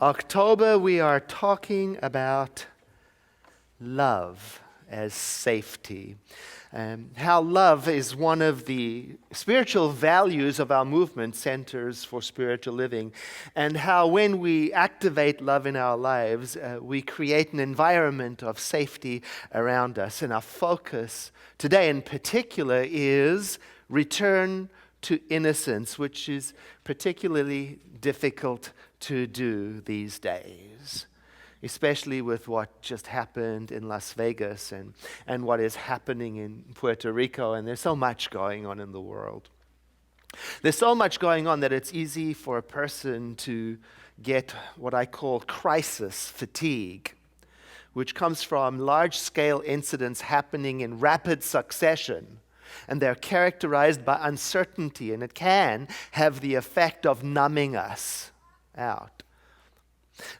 October, we are talking about love as safety. How love is one of the spiritual values of our movement, Centers for Spiritual Living, and how when we activate love in our lives, we create an environment of safety around us. And our focus today in particular is return to innocence, which is particularly difficult to do these days, especially with what just happened in Las Vegas and what is happening in Puerto Rico. And there's so much going on in the world. There's so much going on that it's easy for a person to get what I call crisis fatigue, which comes from large-scale incidents happening in rapid succession. And they're characterized by uncertainty, and it can have the effect of numbing us out.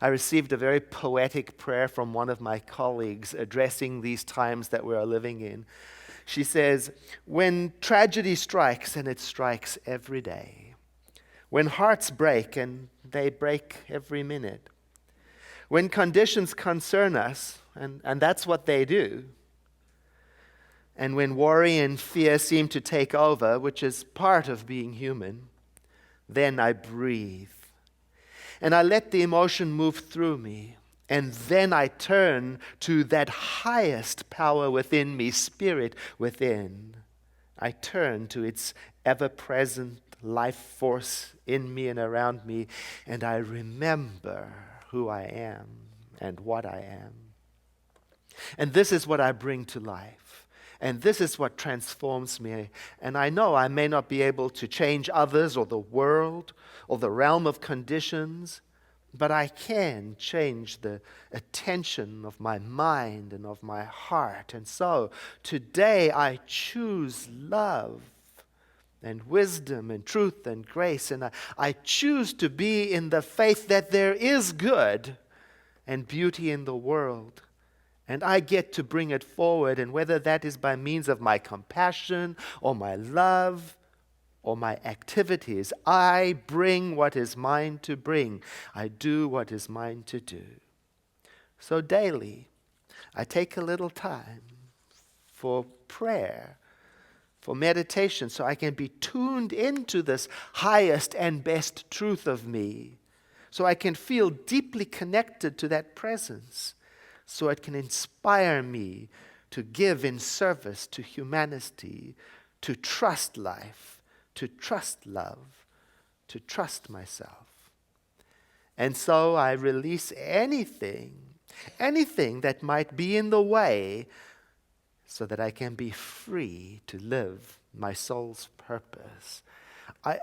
I received a very poetic prayer from one of my colleagues addressing these times that we are living in. She says, when tragedy strikes, and it strikes every day, when hearts break, and they break every minute, when conditions concern us, and that's what they do, and when worry and fear seem to take over, which is part of being human, then I breathe. And I let the emotion move through me. And then I turn to that highest power within me, spirit within. I turn to its ever-present life force in me and around me, and I remember who I am and what I am. And this is what I bring to life. And this is what transforms me. And I know I may not be able to change others or the world or the realm of conditions, but I can change the attention of my mind and of my heart. And so today I choose love and wisdom and truth and grace. And I choose to be in the faith that there is good and beauty in the world. And I get to bring it forward, and whether that is by means of my compassion or my love or my activities, I bring what is mine to bring. I do what is mine to do. So daily, I take a little time for prayer, for meditation, so I can be tuned into this highest and best truth of me, so I can feel deeply connected to that presence, so it can inspire me to give in service to humanity, to trust life, to trust love, to trust myself. And so I release anything that might be in the way so that I can be free to live my soul's purpose.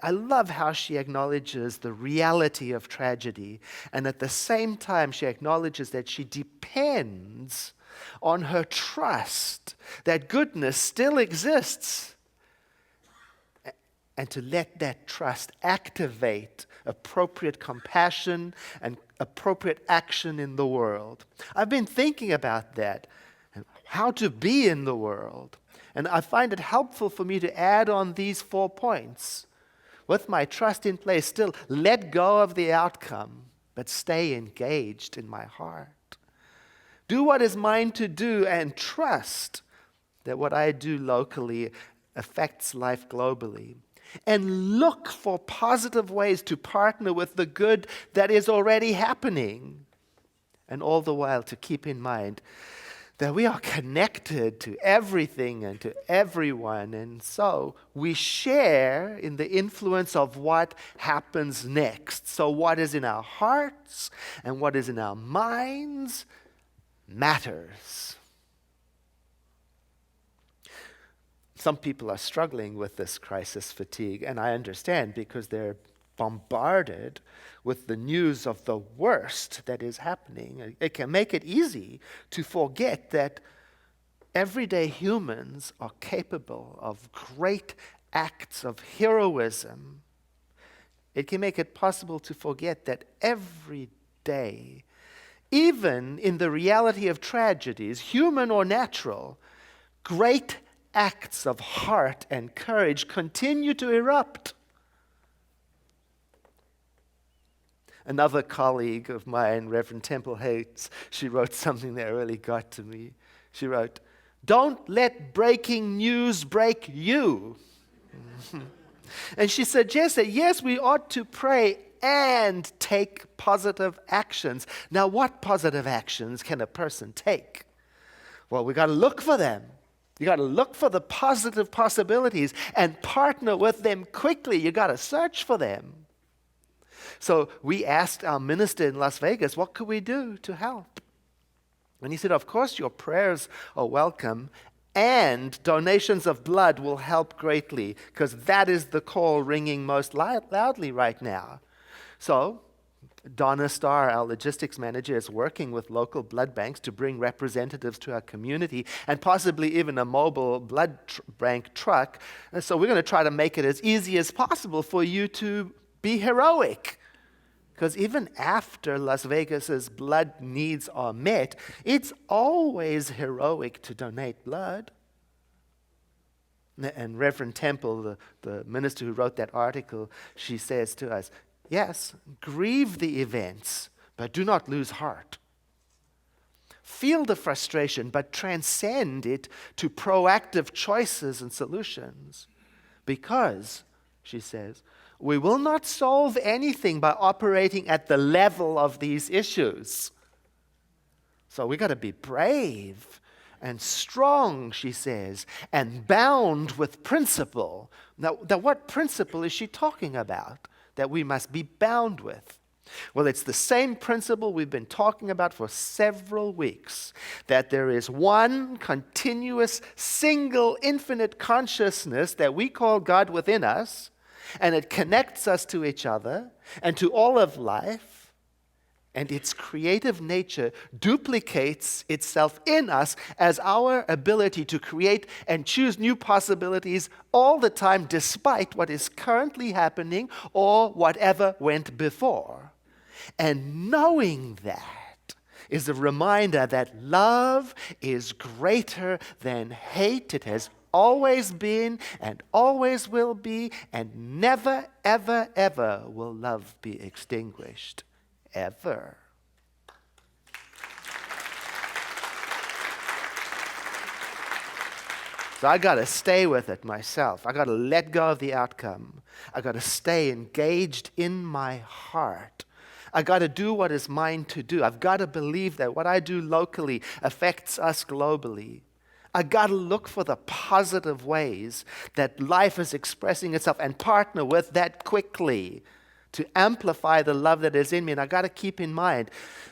I love how she acknowledges the reality of tragedy, and at the same time she acknowledges that she depends on her trust that goodness still exists, and to let that trust activate appropriate compassion and appropriate action in the world. I've been thinking about that, and how to be in the world, and I find it helpful for me to add on these 4 points. With my trust in place, still let go of the outcome, but stay engaged in my heart. Do what is mine to do and trust that what I do locally affects life globally. And look for positive ways to partner with the good that is already happening. And all the while to keep in mind that we are connected to everything and to everyone, and so we share in the influence of what happens next. So what is in our hearts and what is in our minds matters. Some people are struggling with this crisis fatigue, and I understand, because they're bombarded with the news of the worst that is happening. It can make it easy to forget that everyday humans are capable of great acts of heroism. It can make it possible to forget that every day, even in the reality of tragedies, human or natural, great acts of heart and courage continue to erupt. Another colleague of mine, Reverend Temple Hates, she wrote something that really got to me. She wrote, "Don't let breaking news break you." And she suggests that, yes, we ought to pray and take positive actions. Now, what positive actions can a person take? Well, we got to look for them. You got to look for the positive possibilities and partner with them quickly. You got to search for them. So we asked our minister in Las Vegas, what could we do to help? And he said, of course, your prayers are welcome, and donations of blood will help greatly, because that is the call ringing most loudly right now. So Donna Starr, our logistics manager, is working with local blood banks to bring representatives to our community, and possibly even a mobile blood bank truck. And so we're going to try to make it as easy as possible for you to be heroic. Because even after Las Vegas's blood needs are met, it's always heroic to donate blood. And Reverend Temple, the minister who wrote that article, she says to us, yes, grieve the events, but do not lose heart. Feel the frustration, but transcend it to proactive choices and solutions. Because, she says, we will not solve anything by operating at the level of these issues. So we got to be brave and strong, she says, and bound with principle. Now, what principle is she talking about that we must be bound with? Well, it's the same principle we've been talking about for several weeks, that there is one continuous, single, infinite consciousness that we call God within us, and it connects us to each other and to all of life, and its creative nature duplicates itself in us as our ability to create and choose new possibilities all the time, despite what is currently happening or whatever went before. And knowing that is a reminder that love is greater than hate. It has always been and always will be, and never, ever, ever will love be extinguished. Ever. So I got to stay with it myself. I got to let go of the outcome. I got to stay engaged in my heart. I got to do what is mine to do. I've got to believe that what I do locally affects us globally. I got to look for the positive ways that life is expressing itself and partner with that quickly to amplify the love that is in me. And I got to keep in mind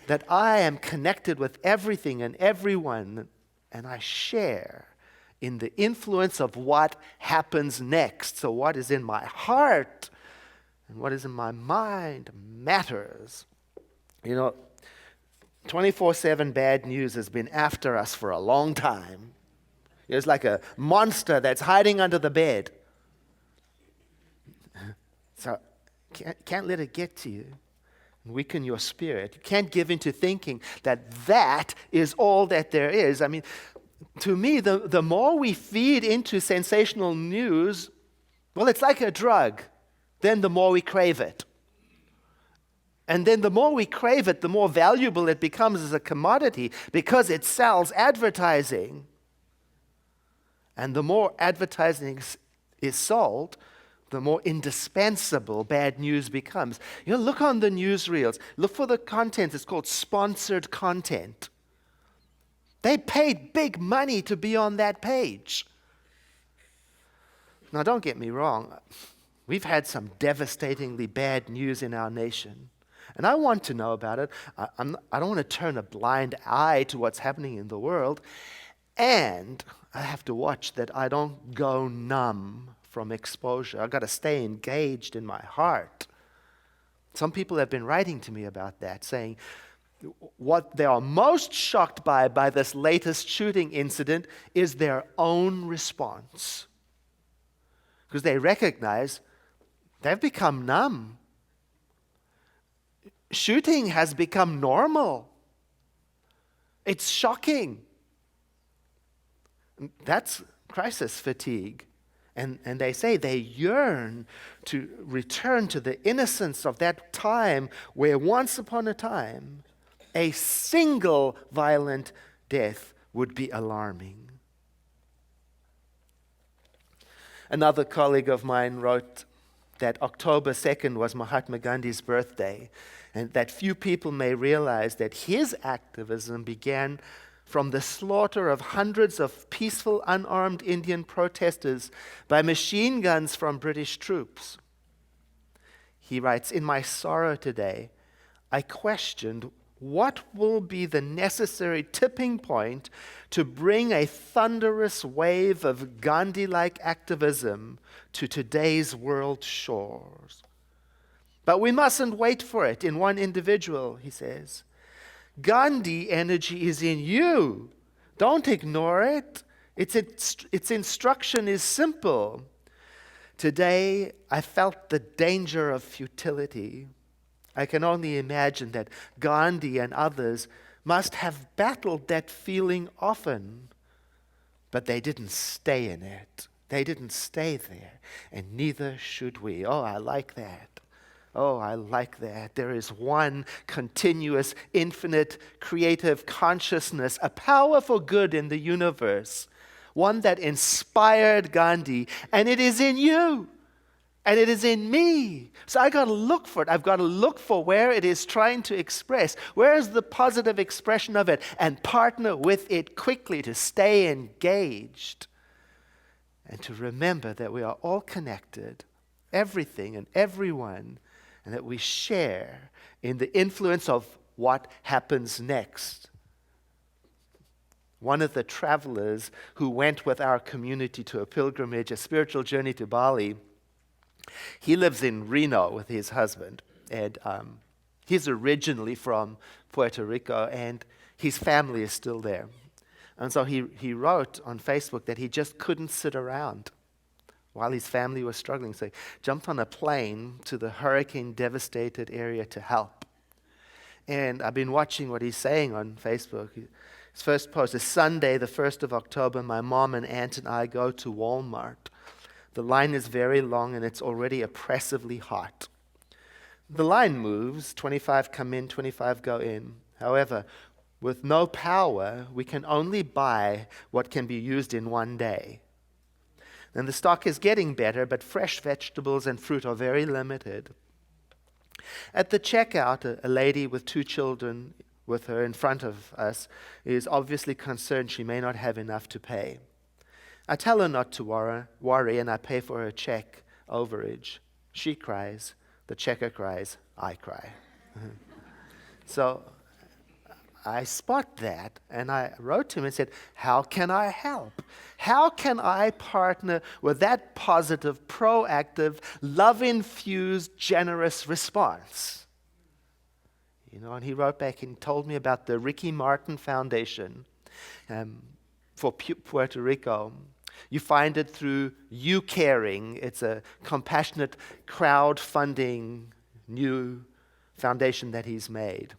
that I am connected with everything and everyone, and I share in the influence of what happens next. So what is in my heart and what is in my mind matters. You know, 24/7 bad news has been after us for a long time. It's like a monster that's hiding under the bed. So can't let it get to you and weaken your spirit. You can't give into thinking that is all that there is. I mean, to me, the more we feed into sensational news, well, it's like a drug. Then the more we crave it. And then the more we crave it, the more valuable it becomes as a commodity because it sells advertising. And the more advertising is sold, the more indispensable bad news becomes. You know, look on the newsreels. Look for the content. It's called sponsored content. They paid big money to be on that page. Now, don't get me wrong. We've had some devastatingly bad news in our nation. And I want to know about it. I don't want to turn a blind eye to what's happening in the world. And I have to watch that I don't go numb from exposure. I've got to stay engaged in my heart. Some people have been writing to me about that, saying what they are most shocked by this latest shooting incident is their own response. Because they recognize they've become numb. Shooting has become normal. It's shocking. That's crisis fatigue. And they say they yearn to return to the innocence of that time where once upon a time a single violent death would be alarming. Another colleague of mine wrote that October 2nd was Mahatma Gandhi's birthday, and that few people may realize that his activism began from the slaughter of hundreds of peaceful, unarmed Indian protesters by machine guns from British troops. He writes, "In my sorrow today, I questioned what will be the necessary tipping point to bring a thunderous wave of Gandhi-like activism to today's world shores. But we mustn't wait for it in one individual," he says. "Gandhi energy is in you. Don't ignore it. Its instruction is simple. Today, I felt the danger of futility. I can only imagine that Gandhi and others must have battled that feeling often, but they didn't stay in it. They didn't stay there, and neither should we." Oh, I like that. Oh, I like that. There is one continuous, infinite, creative consciousness, a power for good in the universe, one that inspired Gandhi, and it is in you. And it is in me. So I got to look for it. I've got to look for where it is trying to express. Where is the positive expression of it? And partner with it quickly to stay engaged. And to remember that we are all connected, everything and everyone, and that we share in the influence of what happens next. One of the travelers who went with our community to a pilgrimage, a spiritual journey to Bali, he lives in Reno with his husband, and he's originally from Puerto Rico, and his family is still there. And so he wrote on Facebook that he just couldn't sit around while his family was struggling. So he jumped on a plane to the hurricane-devastated area to help. And I've been watching what he's saying on Facebook. His first post is, "Sunday, the 1st of October, my mom and aunt and I go to Walmart. The line is very long and it's already oppressively hot. The line moves, 25 come in, 25 go in. However, with no power, we can only buy what can be used in one day. And the stock is getting better, but fresh vegetables and fruit are very limited. At the checkout, a lady with 2 children with her in front of us is obviously concerned she may not have enough to pay. I tell her not to worry, and I pay for her check overage. She cries. The checker cries. I cry." So I spot that, and I wrote to him and said, "How can I help? How can I partner with that positive, proactive, love-infused, generous response?" And he wrote back and told me about the Ricky Martin Foundation for Puerto Rico. You find it through You Caring. It's a compassionate crowdfunding new foundation that he's made.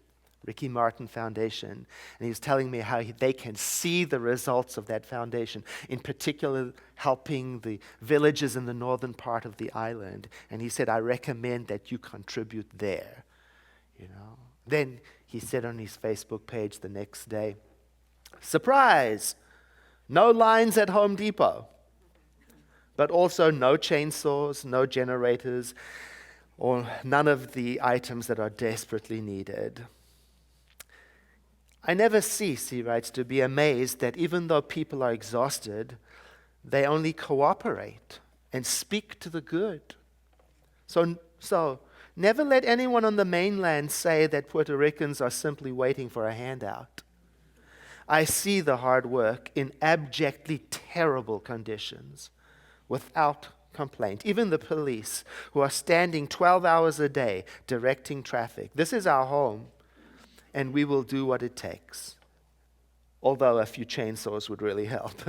Ricky Martin Foundation. And he's telling me how they can see the results of that foundation, in particular helping the villages in the northern part of the island. And he said, "I recommend that you contribute there." Then he said on his Facebook page the next day, "Surprise! No lines at Home Depot, but also no chainsaws, no generators, or none of the items that are desperately needed. I never cease," he writes, "to be amazed that even though people are exhausted, they only cooperate and speak to the good. So never let anyone on the mainland say that Puerto Ricans are simply waiting for a handout. I see the hard work in abjectly terrible conditions without complaint. Even the police, who are standing 12 hours a day directing traffic. This is our home, and we will do what it takes. Although a few chainsaws would really help."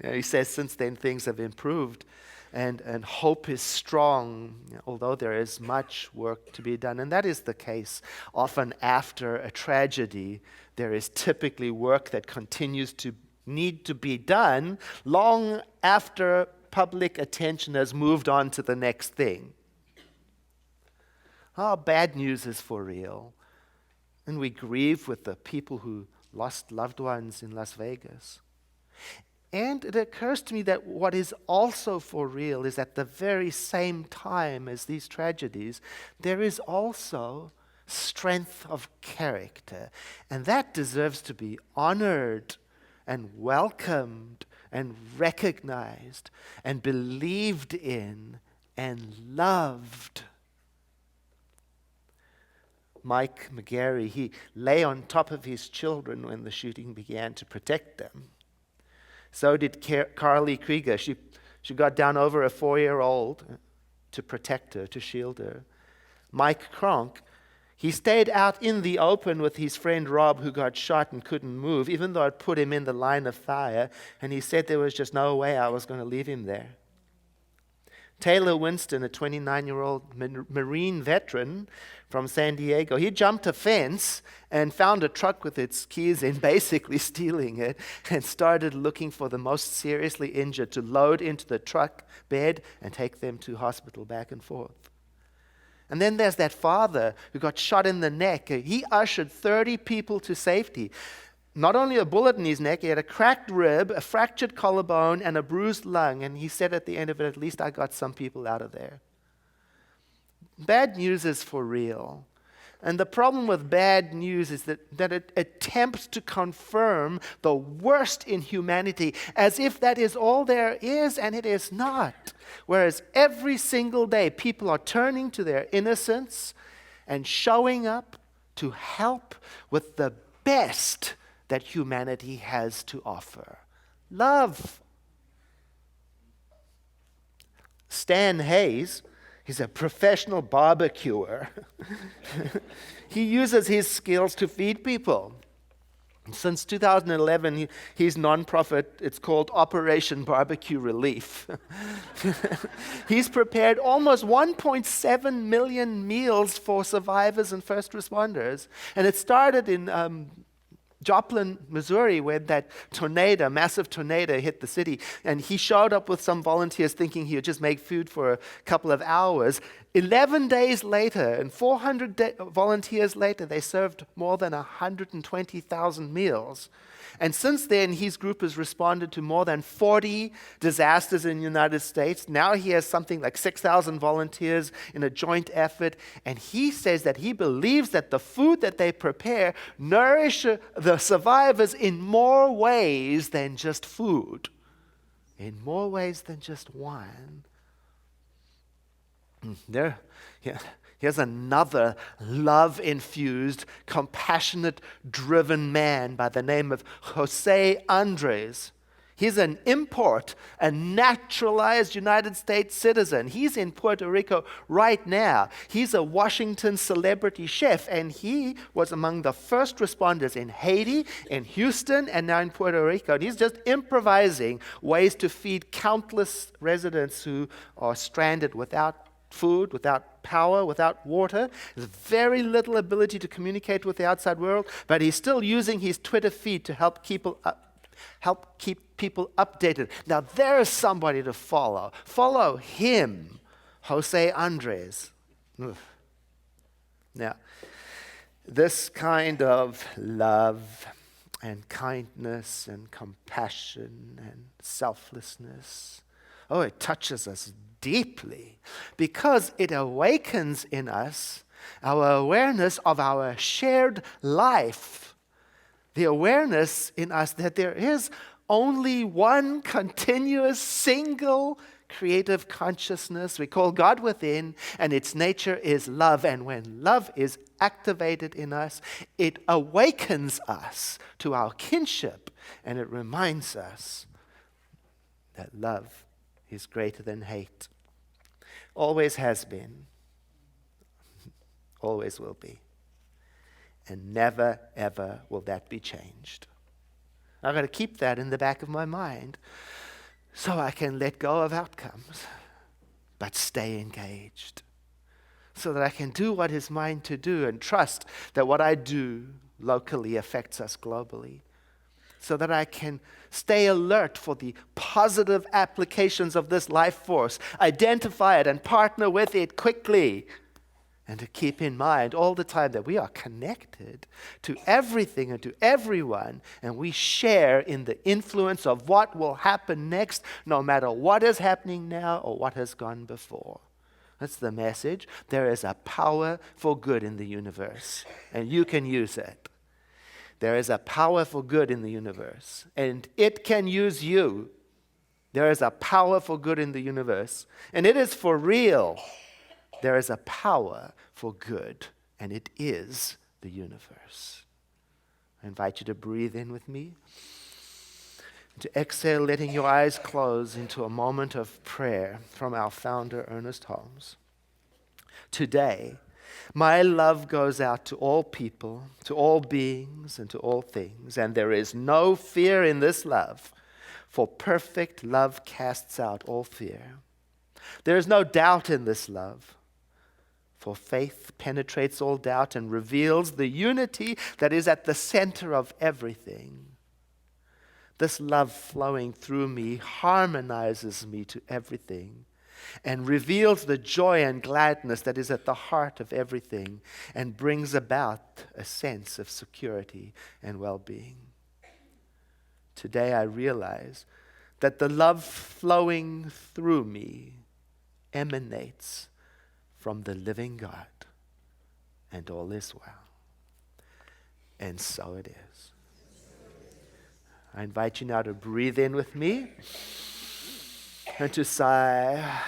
He says since then things have improved, and hope is strong, although there is much work to be done. And that is the case. Often after a tragedy, there is typically work that continues to need to be done long after public attention has moved on to the next thing. Bad news is for real. And we grieve with the people who lost loved ones in Las Vegas. And it occurs to me that what is also for real is at the very same time as these tragedies, there is also strength of character. And that deserves to be honored and welcomed and recognized and believed in and loved. Mike McGarry, he lay on top of his children when the shooting began to protect them. So did Carly Krieger. She got down over a 4-year-old to protect her, to shield her. Mike Kronk, he stayed out in the open with his friend Rob, who got shot and couldn't move, even though it put him in the line of fire, and he said there was just no way I was going to leave him there. Taylor Winston, a 29-year-old Marine veteran from San Diego, he jumped a fence and found a truck with its keys in, basically stealing it, and started looking for the most seriously injured to load into the truck bed and take them to hospital back and forth. And then there's that father who got shot in the neck. He ushered 30 people to safety. Not only a bullet in his neck, he had a cracked rib, a fractured collarbone, and a bruised lung. And he said at the end of it, at least I got some people out of there. Bad news is for real. And the problem with bad news is that it attempts to confirm the worst in humanity as if that is all there is, and it is not. Whereas every single day, people are turning to their innocence and showing up to help with the best that humanity has to offer. Love. Stan Hayes, he's a professional barbecuer. He uses his skills to feed people. Since 2011, his nonprofit, it's called Operation Barbecue Relief. He's prepared almost 1.7 million meals for survivors and first responders. And it started in Joplin, Missouri, where that massive tornado hit the city. And he showed up with some volunteers thinking he would just make food for a couple of hours. 11 days later, and 400 volunteers later, they served more than 120,000 meals. And since then, his group has responded to more than 40 disasters in the United States. Now he has something like 6,000 volunteers in a joint effort. And he says that he believes that the food that they prepare nourish the survivors in more ways than just food, in more ways than just wine. Here's another love-infused, compassionate, driven man by the name of Jose Andres. He's an import, a naturalized United States citizen. He's in Puerto Rico right now. He's a Washington celebrity chef, and he was among the first responders in Haiti, in Houston, and now in Puerto Rico. And he's just improvising ways to feed countless residents who are stranded without food, without power, without water. There's very little ability to communicate with the outside world, but he's still using his Twitter feed to help keep people updated. Now there's somebody to follow. Follow him, Jose Andres. Oof. Now, this kind of love and kindness and compassion and selflessness, it touches us deeply because it awakens in us our awareness of our shared life, the awareness in us that there is only one continuous, single, creative consciousness we call God within, and its nature is love. And when love is activated in us, it awakens us to our kinship, and it reminds us that love is greater than hate. Always has been, always will be, and never, ever will that be changed. I've got to keep that in the back of my mind so I can let go of outcomes, but stay engaged, so that I can do what is mine to do and trust that what I do locally affects us globally. so that I can stay alert for the positive applications of this life force, identify it and partner with it quickly, and to keep in mind all the time that we are connected to everything and to everyone, and we share in the influence of what will happen next, no matter what is happening now or what has gone before. That's the message. There is a power for good in the universe, and you can use it. There is a power for good in the universe, and it can use you. There is a power for good in the universe, and it is for real. There is a power for good, and it is the universe. I invite you to breathe in with me, to exhale, letting your eyes close into a moment of prayer from our founder, Ernest Holmes. Today, my love goes out to all people, to all beings, and to all things, and there is no fear in this love, for perfect love casts out all fear. There is no doubt in this love, for faith penetrates all doubt and reveals the unity that is at the center of everything. This love flowing through me harmonizes me to everything and reveals the joy and gladness that is at the heart of everything and brings about a sense of security and well-being. Today I realize that the love flowing through me emanates from the living God, and all is well. And so it is. I invite you now to breathe in with me and to sigh